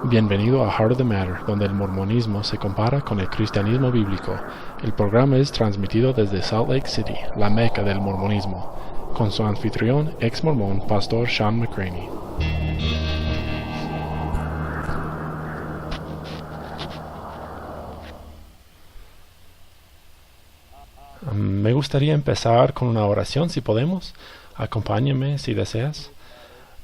Bienvenido a Heart of the Matter, donde el mormonismo se compara con el cristianismo bíblico. El programa es transmitido desde Salt Lake City, la meca del mormonismo, con su anfitrión, ex mormón, Pastor Sean McCraney. Me gustaría empezar con una oración, si podemos. Acompáñame si deseas.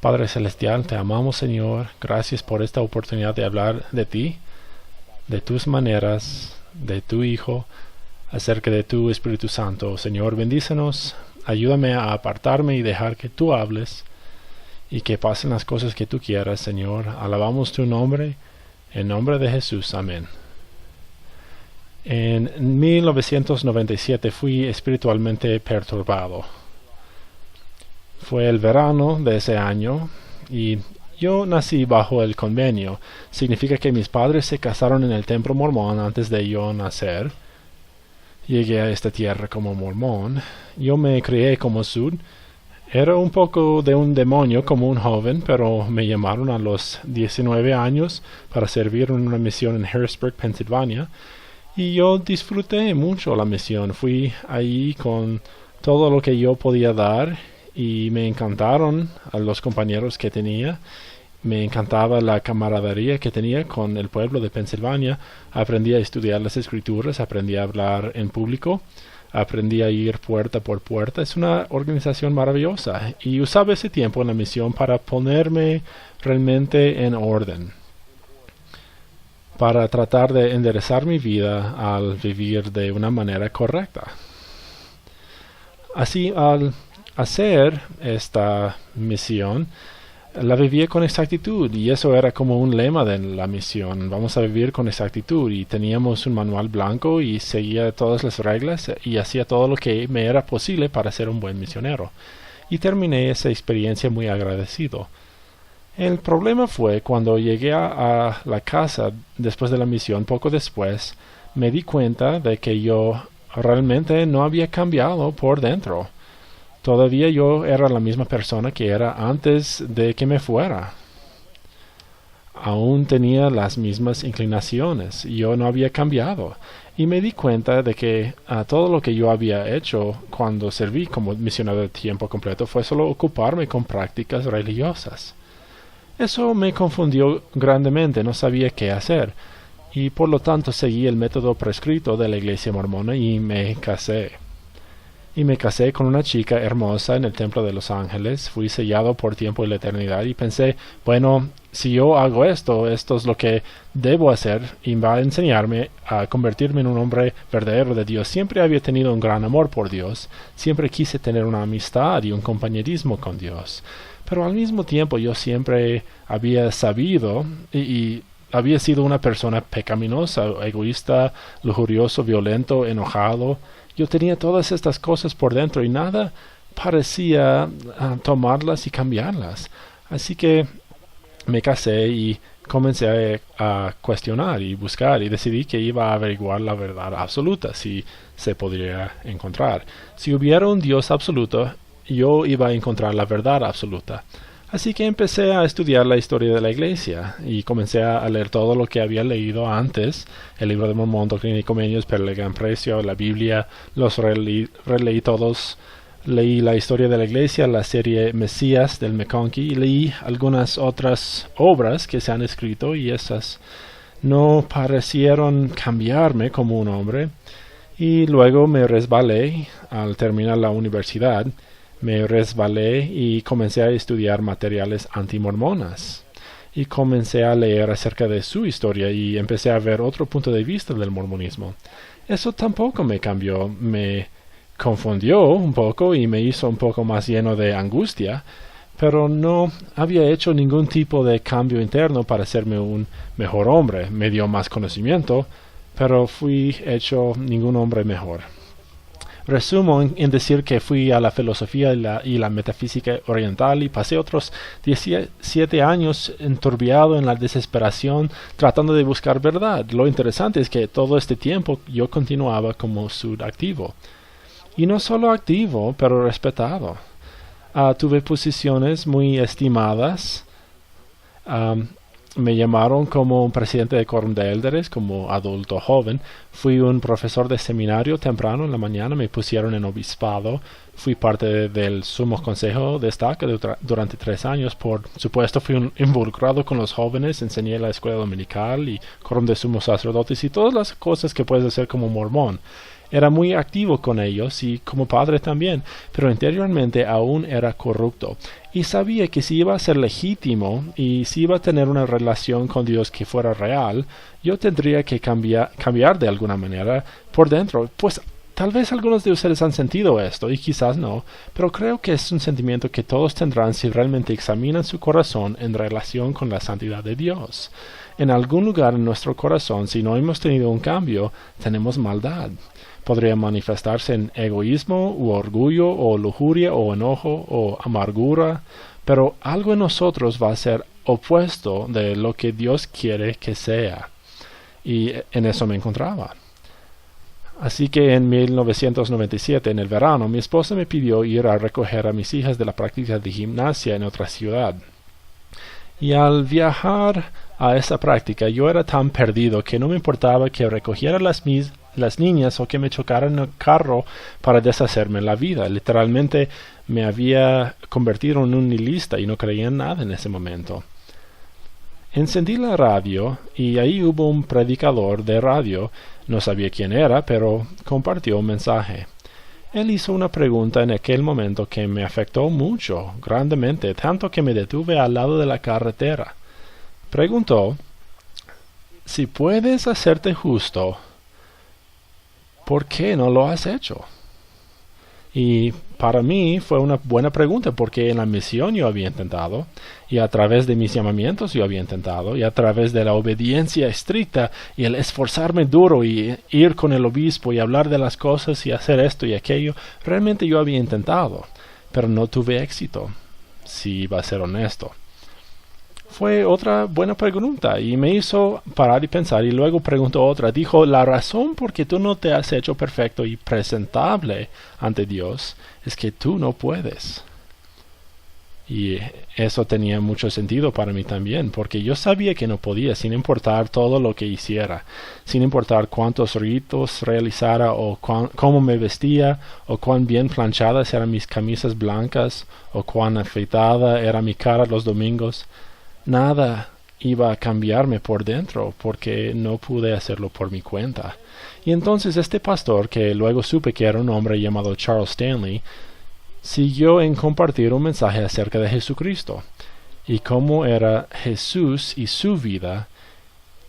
Padre Celestial, te amamos, Señor. Gracias por esta oportunidad de hablar de ti, de tus maneras, de tu Hijo, acerca de tu Espíritu Santo. Señor, bendícenos. Ayúdame a apartarme y dejar que tú hables y que pasen las cosas que tú quieras, Señor. Alabamos tu nombre, en nombre de Jesús. Amén. En 1997 fui espiritualmente perturbado. Fue el verano de ese año y yo nací bajo el convenio. Significa que mis padres se casaron en el templo mormón antes de yo nacer. Llegué a esta tierra como mormón. Yo me crié como sud. Era un poco de un demonio como un joven, pero me llamaron a los 19 años para servir en una misión en Harrisburg, Pensilvania. Y yo disfruté mucho la misión. Fui ahí con todo lo que yo podía dar y me encantaron a los compañeros que tenía. Me encantaba la camaradería que tenía con el pueblo de Pensilvania. Aprendí a estudiar las escrituras, aprendí a hablar en público, aprendí a ir puerta por puerta. Es una organización maravillosa y usaba ese tiempo en la misión para ponerme realmente en orden, para tratar de enderezar mi vida al vivir de una manera correcta. Así, al hacer esta misión, la vivía con exactitud, y eso era como un lema de la misión: vamos a vivir con exactitud. Y teníamos un manual blanco y seguía todas las reglas y hacía todo lo que me era posible para ser un buen misionero. Y terminé esa experiencia muy agradecido. El problema fue cuando llegué a la casa después de la misión. Poco después me di cuenta de que yo realmente no había cambiado por dentro. Todavía yo era la misma persona que era antes de que me fuera. Aún tenía las mismas inclinaciones. Yo no había cambiado. Y me di cuenta de que todo lo que yo había hecho cuando serví como misionero de tiempo completo fue solo ocuparme con prácticas religiosas. Eso me confundió grandemente, no sabía qué hacer, y por lo tanto seguí el método prescrito de la iglesia mormona y me casé. Y me casé con una chica hermosa en el templo de Los Ángeles. Fui sellado por tiempo y la eternidad y pensé, bueno, si yo hago esto es lo que debo hacer y va a enseñarme a convertirme en un hombre verdadero de Dios. Siempre había tenido un gran amor por Dios, siempre quise tener una amistad y un compañerismo con Dios. Pero al mismo tiempo yo siempre había sabido y había sido una persona pecaminosa, egoísta, lujurioso, violento, enojado. Yo tenía todas estas cosas por dentro y nada parecía tomarlas y cambiarlas. Así que me casé y comencé a cuestionar y buscar, y decidí que iba a averiguar la verdad absoluta, si se podría encontrar. Si hubiera un Dios absoluto, yo iba a encontrar la verdad absoluta. Así que empecé a estudiar la historia de la iglesia y comencé a leer todo lo que había leído antes: el libro de Mormón, Doctrina y Convenios, Perla de Gran Precio, la Biblia. Los releí todos. Leí la historia de la iglesia, la serie Mesías del McConkie, y leí algunas otras obras que se han escrito, y esas no parecieron cambiarme como un hombre. Y luego me resbalé al terminar la universidad. Me resbalé y comencé a estudiar materiales antimormonas. Y comencé a leer acerca de su historia y empecé a ver otro punto de vista del mormonismo. Eso tampoco me cambió, me confundió un poco y me hizo un poco más lleno de angustia, pero no había hecho ningún tipo de cambio interno para hacerme un mejor hombre. Me dio más conocimiento, pero fui hecho ningún hombre mejor. Resumo en decir que fui a la filosofía y la metafísica oriental y pasé otros 17 años enturbiado en la desesperación tratando de buscar verdad. Lo interesante es que todo este tiempo yo continuaba como sud activo. Y no solo activo, pero respetado. Tuve posiciones muy estimadas me llamaron como un presidente de quórum de élderes, como adulto joven. Fui un profesor de seminario temprano en la mañana, me pusieron en obispado. Fui parte del sumo consejo de Estaca durante 3 años. Por supuesto, fui involucrado con los jóvenes, enseñé la escuela dominical y quórum de sumos sacerdotes y todas las cosas que puedes hacer como mormón. Era muy activo con ellos y como padre también, pero interiormente aún era corrupto. Y sabía que si iba a ser legítimo y si iba a tener una relación con Dios que fuera real, yo tendría que cambiar de alguna manera por dentro. Pues tal vez algunos de ustedes han sentido esto y quizás no, pero creo que es un sentimiento que todos tendrán si realmente examinan su corazón en relación con la santidad de Dios. En algún lugar en nuestro corazón, si no hemos tenido un cambio, tenemos maldad. Podría manifestarse en egoísmo, u orgullo, o lujuria, o enojo, o amargura, pero algo en nosotros va a ser opuesto de lo que Dios quiere que sea. Y en eso me encontraba. Así que en 1997, en el verano, mi esposa me pidió ir a recoger a mis hijas de la práctica de gimnasia en otra ciudad. Y al viajar a esa práctica, yo era tan perdido que no me importaba que recogiera las niñas o que me chocaran el carro para deshacerme la vida. Literalmente me había convertido en un nihilista y no creía en nada en ese momento. Encendí la radio y ahí hubo un predicador de radio. No sabía quién era, pero compartió un mensaje. Él hizo una pregunta en aquel momento que me afectó mucho, grandemente, tanto que me detuve al lado de la carretera. Preguntó: si puedes hacerte justo, ¿por qué no lo has hecho? Y para mí fue una buena pregunta, porque en la misión yo había intentado, y a través de mis llamamientos yo había intentado, y a través de la obediencia estricta y el esforzarme duro y ir con el obispo y hablar de las cosas y hacer esto y aquello, realmente yo había intentado, pero no tuve éxito, si iba a ser honesto. Fue otra buena pregunta y me hizo parar y pensar, y luego preguntó otra. Dijo: la razón por que tú no te has hecho perfecto y presentable ante Dios es que tú no puedes. Y eso tenía mucho sentido para mí también, porque yo sabía que no podía, sin importar todo lo que hiciera, sin importar cuántos ritos realizara o cómo me vestía, o cuán bien planchadas eran mis camisas blancas, o cuán afeitada era mi cara los domingos. Nada iba a cambiarme por dentro, porque no pude hacerlo por mi cuenta. Y entonces este pastor, que luego supe que era un hombre llamado Charles Stanley, siguió en compartir un mensaje acerca de Jesucristo, y cómo era Jesús y su vida,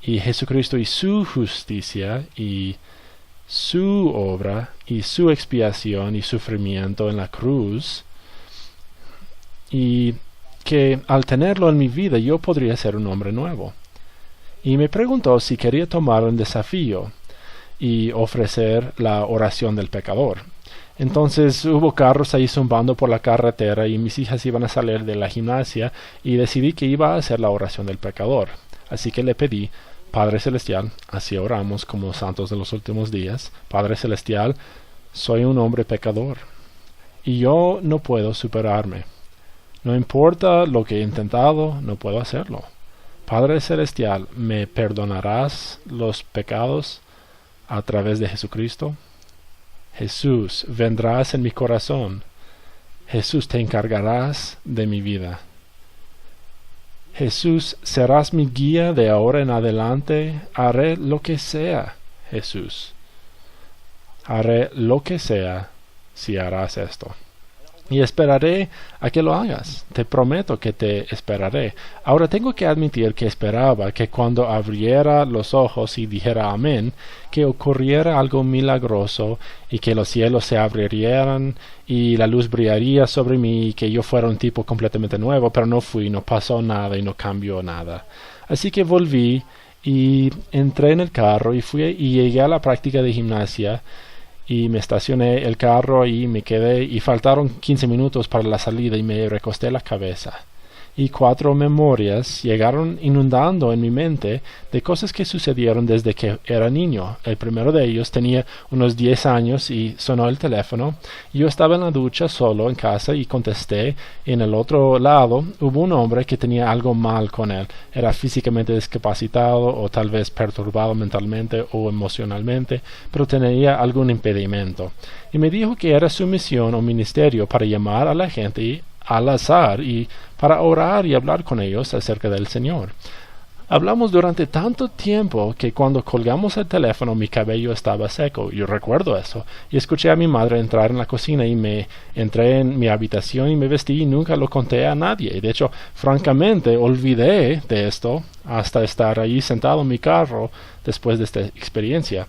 y Jesucristo y su justicia, y su obra, y su expiación y sufrimiento en la cruz, y que al tenerlo en mi vida yo podría ser un hombre nuevo. Y me preguntó si quería tomar un desafío y ofrecer la oración del pecador. Entonces hubo carros ahí zumbando por la carretera y mis hijas iban a salir de la gimnasia y decidí que iba a hacer la oración del pecador. Así que le pedí: Padre Celestial, así oramos como santos de los últimos días, Padre Celestial, soy un hombre pecador y yo no puedo superarme. No importa lo que he intentado, no puedo hacerlo. Padre Celestial, ¿me perdonarás los pecados a través de Jesucristo? Jesús, vendrás en mi corazón. Jesús, te encargarás de mi vida. Jesús, serás mi guía de ahora en adelante. Haré lo que sea, Jesús. Haré lo que sea si harás esto. Y esperaré a que lo hagas. Te prometo que te esperaré. Ahora tengo que admitir que esperaba que cuando abriera los ojos y dijera amén, que ocurriera algo milagroso y que los cielos se abrirían y la luz brillaría sobre mí y que yo fuera un tipo completamente nuevo, pero no fui, no pasó nada y no cambió nada. Así que volví y entré en el carro y fui y llegué a la práctica de gimnasia. Y me estacioné el carro y me quedé y faltaron 15 minutos para la salida y me recosté la cabeza. y 4 memorias llegaron inundando en mi mente de cosas que sucedieron desde que era niño. El primero de ellos tenía unos 10 años y sonó el teléfono. Yo estaba en la ducha solo en casa y contesté. En el otro lado hubo un hombre que tenía algo mal con él. Era físicamente discapacitado o tal vez perturbado mentalmente o emocionalmente, pero tenía algún impedimento. Y me dijo que era su misión o ministerio para llamar a la gente al azar y para orar y hablar con ellos acerca del Señor. Hablamos durante tanto tiempo que cuando colgamos el teléfono mi cabello estaba seco. Yo recuerdo eso. Y escuché a mi madre entrar en la cocina y me entré en mi habitación y me vestí y nunca lo conté a nadie. De hecho, francamente, olvidé de esto hasta estar ahí sentado en mi carro después de esta experiencia.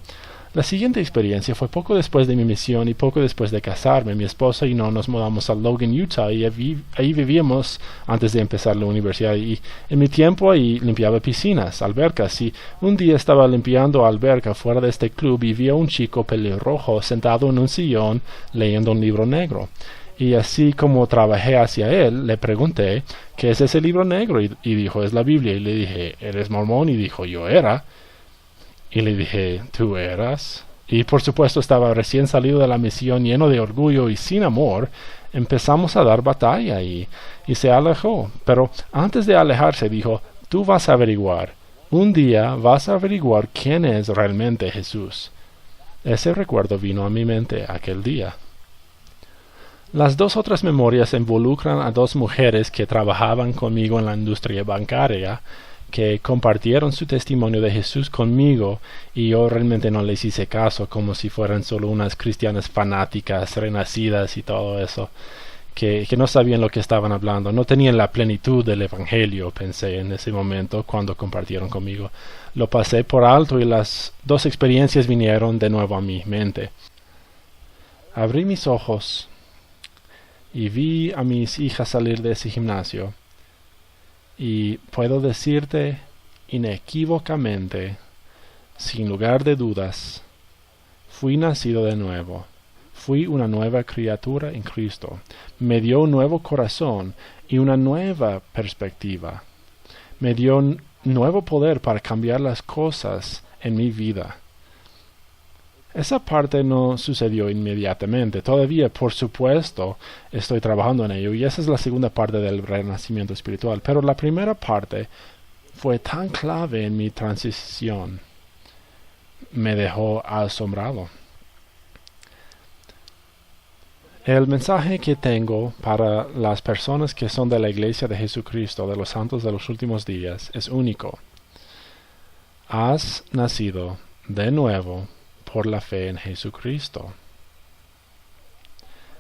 La siguiente experiencia fue poco después de mi misión y poco después de casarme. Mi esposa y yo nos mudamos a Logan, Utah, y ahí vivíamos antes de empezar la universidad. Y en mi tiempo ahí limpiaba piscinas, albercas, y un día estaba limpiando alberca fuera de este club y vi a un chico pelirrojo sentado en un sillón leyendo un libro negro. Y así como trabajé hacia él, le pregunté, ¿qué es ese libro negro? Y dijo, es la Biblia. Y le dije, ¿eres mormón? Y dijo, yo era. Y le dije, ¿tú eras? Y por supuesto estaba recién salido de la misión lleno de orgullo y sin amor. Empezamos a dar batalla y se alejó. Pero antes de alejarse dijo, tú vas a averiguar. Un día vas a averiguar quién es realmente Jesús. Ese recuerdo vino a mi mente aquel día. Las 2 otras memorias involucran a 2 mujeres que trabajaban conmigo en la industria bancaria, que compartieron su testimonio de Jesús conmigo y yo realmente no les hice caso, como si fueran solo unas cristianas fanáticas, renacidas y todo eso, que no sabían lo que estaban hablando, no tenían la plenitud del Evangelio, pensé en ese momento cuando compartieron conmigo. Lo pasé por alto y las 2 experiencias vinieron de nuevo a mi mente. Abrí mis ojos y vi a mis hijas salir de ese gimnasio. Y puedo decirte inequívocamente, sin lugar de dudas, fui nacido de nuevo. Fui una nueva criatura en Cristo. Me dio un nuevo corazón y una nueva perspectiva. Me dio un nuevo poder para cambiar las cosas en mi vida. Esa parte no sucedió inmediatamente. Todavía, por supuesto, estoy trabajando en ello y esa es la segunda parte del renacimiento espiritual. Pero la primera parte fue tan clave en mi transición. Me dejó asombrado. El mensaje que tengo para las personas que son de la Iglesia de Jesucristo, de los santos de los últimos días, es único. Has nacido de nuevo por la fe en Jesucristo.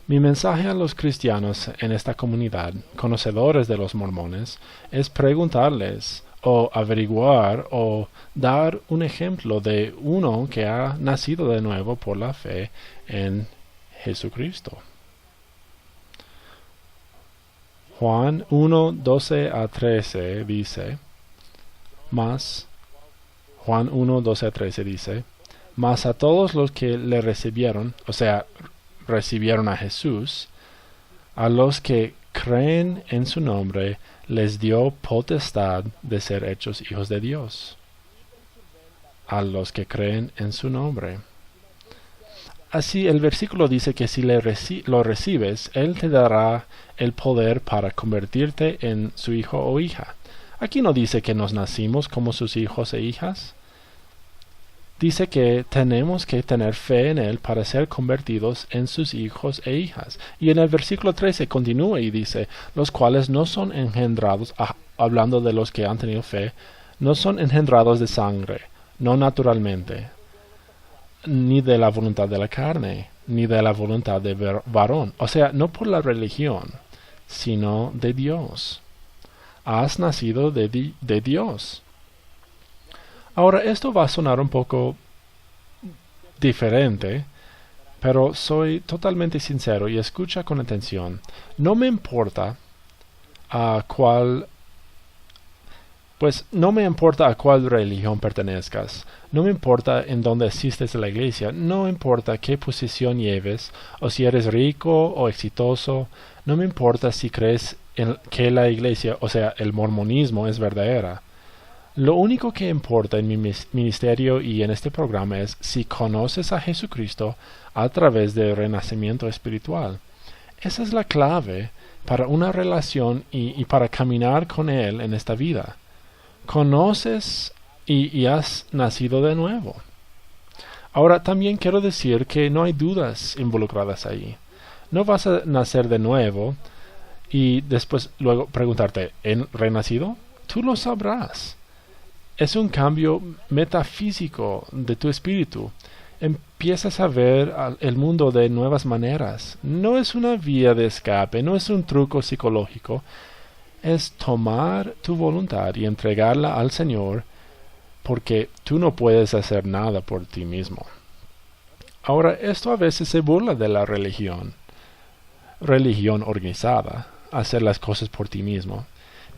Mi mensaje a los cristianos en esta comunidad, conocedores de los mormones, es preguntarles o averiguar o dar un ejemplo de uno que ha nacido de nuevo por la fe en Jesucristo. Juan 1:12-13 dice, Juan 1:12-13 dice, mas a todos los que le recibieron, o sea, recibieron a Jesús, a los que creen en su nombre, les dio potestad de ser hechos hijos de Dios. A los que creen en su nombre. Así el versículo dice que si lo recibes, Él te dará el poder para convertirte en su hijo o hija. Aquí no dice que nos nacimos como sus hijos e hijas. Dice que tenemos que tener fe en Él para ser convertidos en sus hijos e hijas. Y en el versículo 13 continúa y dice, los cuales no son engendrados, hablando de los que han tenido fe, no son engendrados de sangre, no naturalmente, ni de la voluntad de la carne, ni de la voluntad de varón. O sea, no por la religión, sino de Dios. Has nacido de Dios. Ahora, esto va a sonar un poco diferente, pero soy totalmente sincero y escucha con atención. No me importa a cuál religión pertenezcas. No me importa en dónde asistes a la iglesia. No importa qué posición lleves, o si eres rico o exitoso. No me importa si crees que la iglesia, o sea, el mormonismo es verdadera. Lo único que importa en mi ministerio y en este programa es si conoces a Jesucristo a través del renacimiento espiritual. Esa es la clave para una relación y para caminar con Él en esta vida. Conoces y has nacido de nuevo. Ahora también quiero decir que no hay dudas involucradas ahí. No vas a nacer de nuevo y después luego preguntarte, ¿he renacido? Tú lo sabrás. Es un cambio metafísico de tu espíritu. Empiezas a ver el mundo de nuevas maneras. No es una vía de escape, no es un truco psicológico. Es tomar tu voluntad y entregarla al Señor, porque tú no puedes hacer nada por ti mismo. Ahora, esto a veces se burla de la religión organizada, hacer las cosas por ti mismo.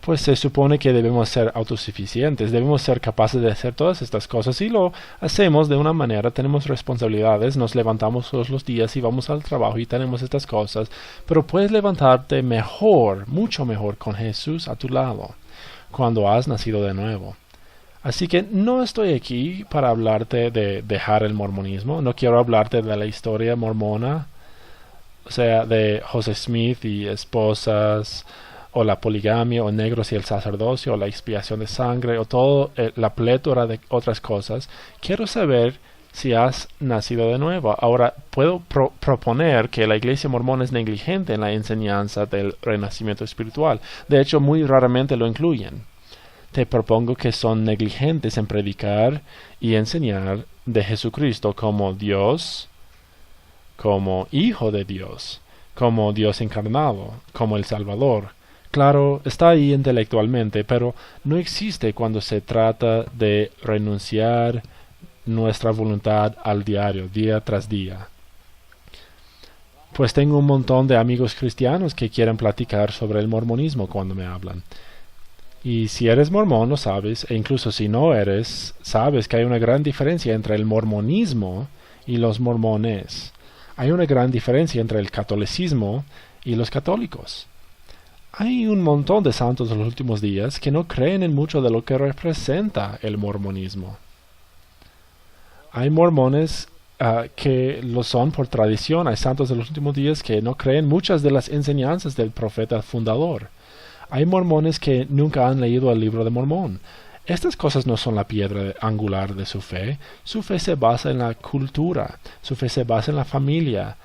Pues se supone que debemos ser autosuficientes, debemos ser capaces de hacer todas estas cosas y lo hacemos de una manera, tenemos responsabilidades, nos levantamos todos los días y vamos al trabajo y tenemos estas cosas, pero puedes levantarte mejor, mucho mejor con Jesús a tu lado, cuando has nacido de nuevo. Así que no estoy aquí para hablarte de dejar el mormonismo, no quiero hablarte de la historia mormona, o sea, de Joseph Smith y esposas, o la poligamia, o negros y el sacerdocio, o la expiación de sangre, o todo la plétora de otras cosas. Quiero saber si has nacido de nuevo. Ahora, puedo proponer que la iglesia mormona es negligente en la enseñanza del renacimiento espiritual. De hecho, muy raramente lo incluyen. Te propongo que son negligentes en predicar y enseñar de Jesucristo como Dios, como Hijo de Dios, como Dios encarnado, como el Salvador. Claro, está ahí intelectualmente, pero no existe cuando se trata de renunciar nuestra voluntad al diario, día tras día. Pues tengo un montón de amigos cristianos que quieren platicar sobre el mormonismo cuando me hablan. Y si eres mormón lo sabes, e incluso si no eres, sabes que hay una gran diferencia entre el mormonismo y los mormones. Hay una gran diferencia entre el catolicismo y los católicos. Hay un montón de santos de los últimos días que no creen en mucho de lo que representa el mormonismo. Hay mormones que lo son por tradición. Hay santos de los últimos días que no creen muchas de las enseñanzas del profeta fundador. Hay mormones que nunca han leído el libro de Mormón. Estas cosas no son la piedra angular de su fe. Su fe se basa en la cultura. Su fe se basa en la familia.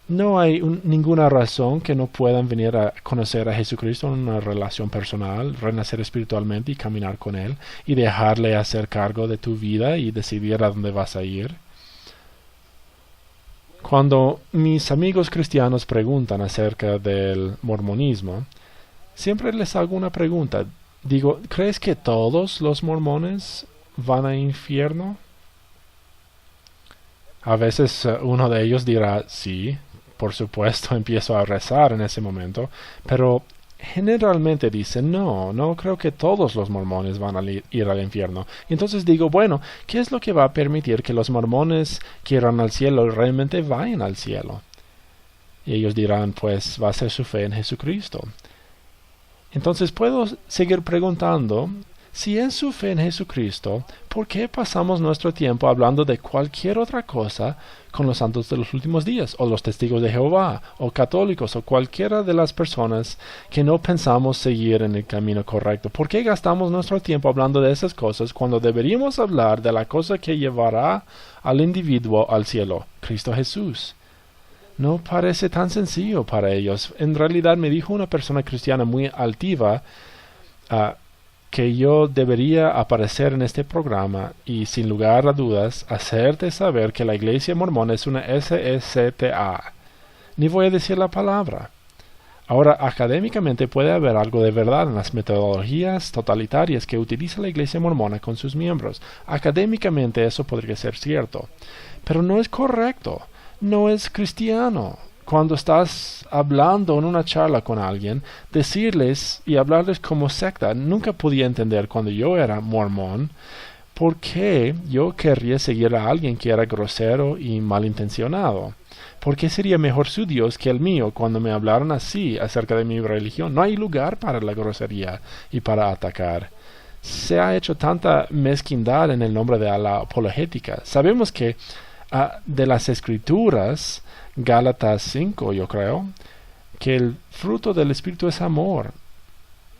No hay ninguna razón que no puedan venir a conocer a Jesucristo en una relación personal, renacer espiritualmente y caminar con Él, y dejarle hacer cargo de tu vida y decidir a dónde vas a ir. Cuando mis amigos cristianos preguntan acerca del mormonismo, siempre les hago una pregunta. Digo, ¿crees que todos los mormones van al infierno? A veces uno de ellos dirá, sí. Por supuesto, empiezo a rezar en ese momento, pero generalmente dicen, no creo que todos los mormones van a ir al infierno. Y entonces digo, bueno, ¿qué es lo que va a permitir que los mormones que irán al cielo realmente vayan al cielo? Y ellos dirán, pues va a ser su fe en Jesucristo. Entonces puedo seguir preguntando, si es su fe en Jesucristo, ¿por qué pasamos nuestro tiempo hablando de cualquier otra cosa con los santos de los últimos días, o los testigos de Jehová, o católicos, o cualquiera de las personas que no pensamos seguir en el camino correcto? ¿Por qué gastamos nuestro tiempo hablando de esas cosas cuando deberíamos hablar de la cosa que llevará al individuo al cielo, Cristo Jesús? No parece tan sencillo para ellos. En realidad me dijo una persona cristiana muy altiva, que yo debería aparecer en este programa y sin lugar a dudas hacerte saber que la iglesia mormona es una SSTA. Ni voy a decir la palabra. Ahora, académicamente puede haber algo de verdad en las metodologías totalitarias que utiliza la iglesia mormona con sus miembros. Académicamente eso podría ser cierto. Pero no es correcto. No es cristiano. Cuando estás hablando en una charla con alguien, decirles y hablarles como secta. Nunca podía entender cuando yo era mormón por qué yo querría seguir a alguien que era grosero y malintencionado. ¿Por qué sería mejor su Dios que el mío cuando me hablaron así acerca de mi religión? No hay lugar para la grosería y para atacar. Se ha hecho tanta mezquindad en el nombre de la apologética. Sabemos que de las Escrituras, Gálatas 5, yo creo, que el fruto del Espíritu es amor,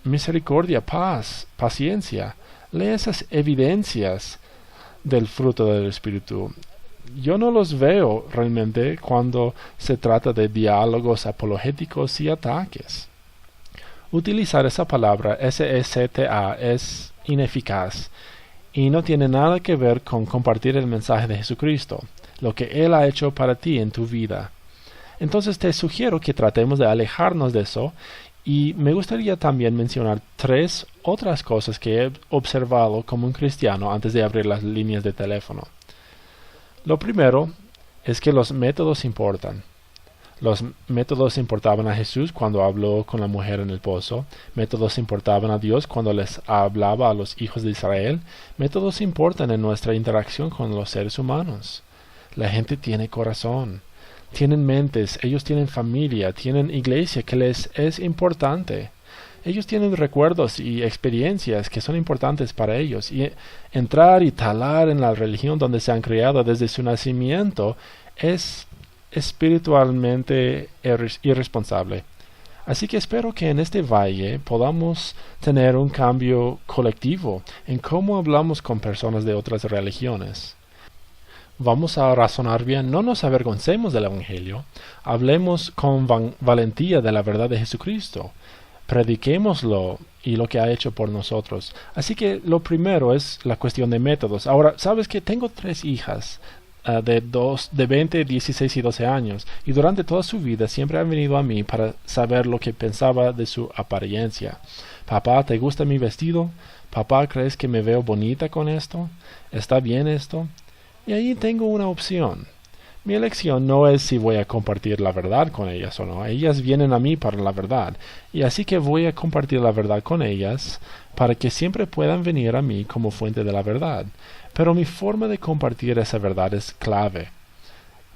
misericordia, paz, paciencia. Lee esas evidencias del fruto del Espíritu. Yo no los veo realmente cuando se trata de diálogos apologéticos y ataques. Utilizar esa palabra SECTA es ineficaz y no tiene nada que ver con compartir el mensaje de Jesucristo, lo que Él ha hecho para ti en tu vida. Entonces te sugiero que tratemos de alejarnos de eso, y me gustaría también mencionar 3 otras cosas que he observado como un cristiano antes de abrir las líneas de teléfono. Lo primero es que los métodos importan. Los métodos importaban a Jesús cuando habló con la mujer en el pozo. Métodos importaban a Dios cuando les hablaba a los hijos de Israel. Métodos importan en nuestra interacción con los seres humanos. La gente tiene corazón, tienen mentes, ellos tienen familia, tienen iglesia que les es importante. Ellos tienen recuerdos y experiencias que son importantes para ellos, y entrar y talar en la religión donde se han criado desde su nacimiento es espiritualmente irresponsable. Así que espero que en este valle podamos tener un cambio colectivo en cómo hablamos con personas de otras religiones. Vamos a razonar bien, no nos avergoncemos del Evangelio, hablemos con valentía de la verdad de Jesucristo. Prediquémoslo y lo que ha hecho por nosotros. Así que lo primero es la cuestión de métodos. Ahora, ¿sabes que tengo 3 hijas de 20, 16 y 12 años? Y durante toda su vida siempre han venido a mí para saber lo que pensaba de su apariencia. Papá, ¿te gusta mi vestido? Papá, ¿crees que me veo bonita con esto? ¿Está bien esto? Y ahí tengo una opción. Mi elección no es si voy a compartir la verdad con ellas o no. Ellas vienen a mí para la verdad, y así que voy a compartir la verdad con ellas para que siempre puedan venir a mí como fuente de la verdad. Pero mi forma de compartir esa verdad es clave.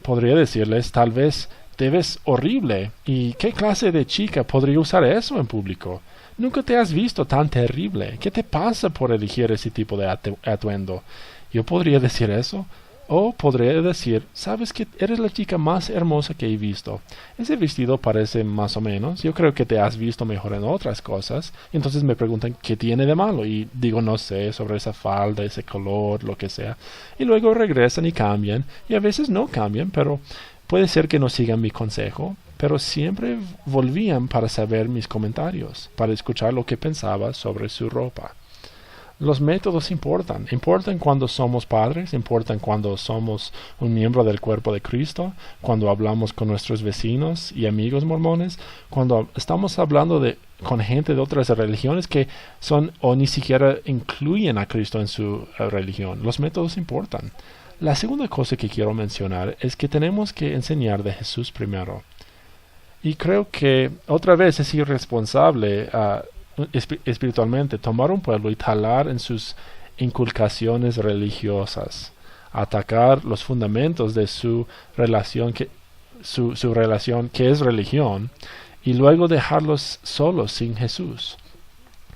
Podría decirles, tal vez, te ves horrible, ¿y qué clase de chica podría usar eso en público? Nunca te has visto tan terrible. ¿Qué te pasa por elegir ese tipo de atuendo? Yo podría decir eso. O podría decir, sabes que eres la chica más hermosa que he visto. Ese vestido parece más o menos. Yo creo que te has visto mejor en otras cosas. Entonces me preguntan, ¿qué tiene de malo? Y digo, no sé, sobre esa falda, ese color, lo que sea. Y luego regresan y cambian. Y a veces no cambian, pero puede ser que no sigan mi consejo. Pero siempre volvían para saber mis comentarios, para escuchar lo que pensaba sobre su ropa. Los métodos importan cuando somos padres, importan cuando somos un miembro del cuerpo de Cristo, cuando hablamos con nuestros vecinos y amigos mormones, cuando estamos hablando con gente de otras religiones que son o ni siquiera incluyen a Cristo en su religión. Los métodos importan. La segunda cosa que quiero mencionar es que tenemos que enseñar de Jesús primero. Y creo que otra vez es irresponsable espiritualmente tomar un pueblo y talar en sus inculcaciones religiosas, atacar los fundamentos de su relación su relación que es religión, y luego dejarlos solos sin Jesús.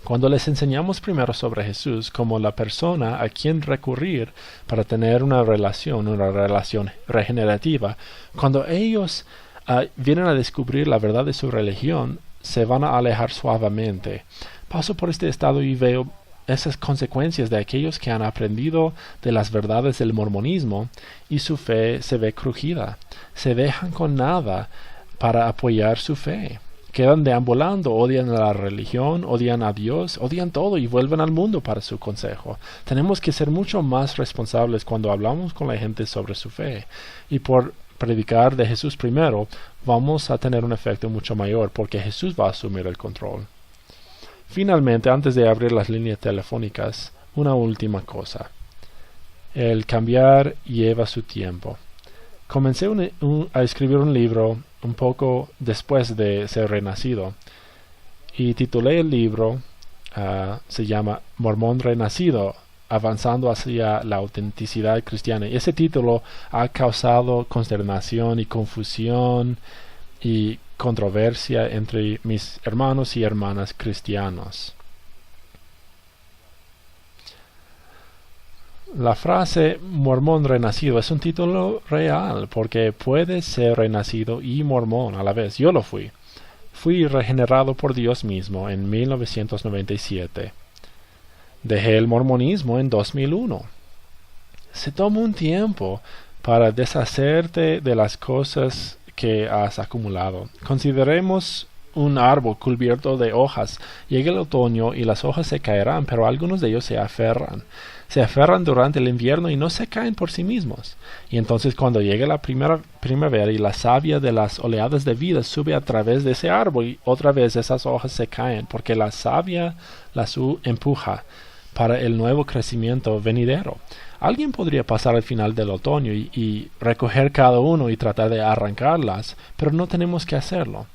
Cuando les enseñamos primero sobre Jesús como la persona a quien recurrir para tener una relación regenerativa, cuando ellos vienen a descubrir la verdad de su religión, se van a alejar suavemente. Paso por este estado y veo esas consecuencias de aquellos que han aprendido de las verdades del mormonismo y su fe se ve crujida. Se dejan con nada para apoyar su fe. Quedan deambulando, odian a la religión, odian a Dios, odian todo y vuelven al mundo para su consejo. Tenemos que ser mucho más responsables cuando hablamos con la gente sobre su fe. Y por predicar de Jesús primero, vamos a tener un efecto mucho mayor porque Jesús va a asumir el control. Finalmente, antes de abrir las líneas telefónicas, una última cosa. El cambiar lleva su tiempo. Comencé a escribir un libro un poco después de ser renacido y titulé el libro, se llama Mormón Renacido, avanzando hacia la autenticidad cristiana. Ese título ha causado consternación y confusión y controversia entre mis hermanos y hermanas cristianos. La frase mormón renacido es un título real porque puedes ser renacido y mormón a la vez. Yo lo fui. Fui regenerado por Dios mismo en 1997. Dejé el mormonismo en 2001. Se toma un tiempo para deshacerte de las cosas que has acumulado. Consideremos un árbol cubierto de hojas. Llega el otoño y las hojas se caerán, pero algunos de ellos se aferran. Se aferran durante el invierno y no se caen por sí mismos. Y entonces cuando llegue la primavera y la savia de las oleadas de vida sube a través de ese árbol, y otra vez esas hojas se caen, porque la savia las empuja para el nuevo crecimiento venidero. Alguien podría pasar al final del otoño y recoger cada uno y tratar de arrancarlas, pero no tenemos que hacerlo.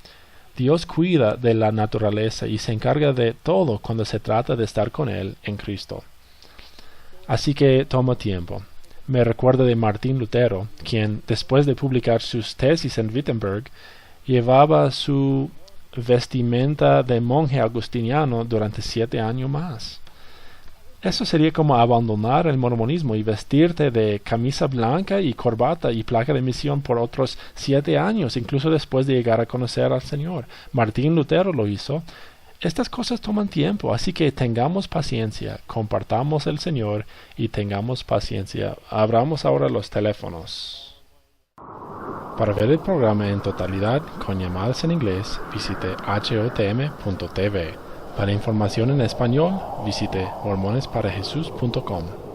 Dios cuida de la naturaleza y se encarga de todo cuando se trata de estar con Él en Cristo. Así que toma tiempo. Me recuerdo de Martín Lutero, quien, después de publicar sus tesis en Wittenberg, llevaba su vestimenta de monje agustiniano durante 7 años más. Eso sería como abandonar el mormonismo y vestirte de camisa blanca y corbata y placa de misión por otros 7 años, incluso después de llegar a conocer al Señor. Martín Lutero lo hizo. Estas cosas toman tiempo, así que tengamos paciencia, compartamos el Señor y tengamos paciencia. Abramos ahora los teléfonos. Para ver el programa en totalidad con llamadas en inglés, visite hotm.tv. Para información en español, visite mormonesparajesus.com.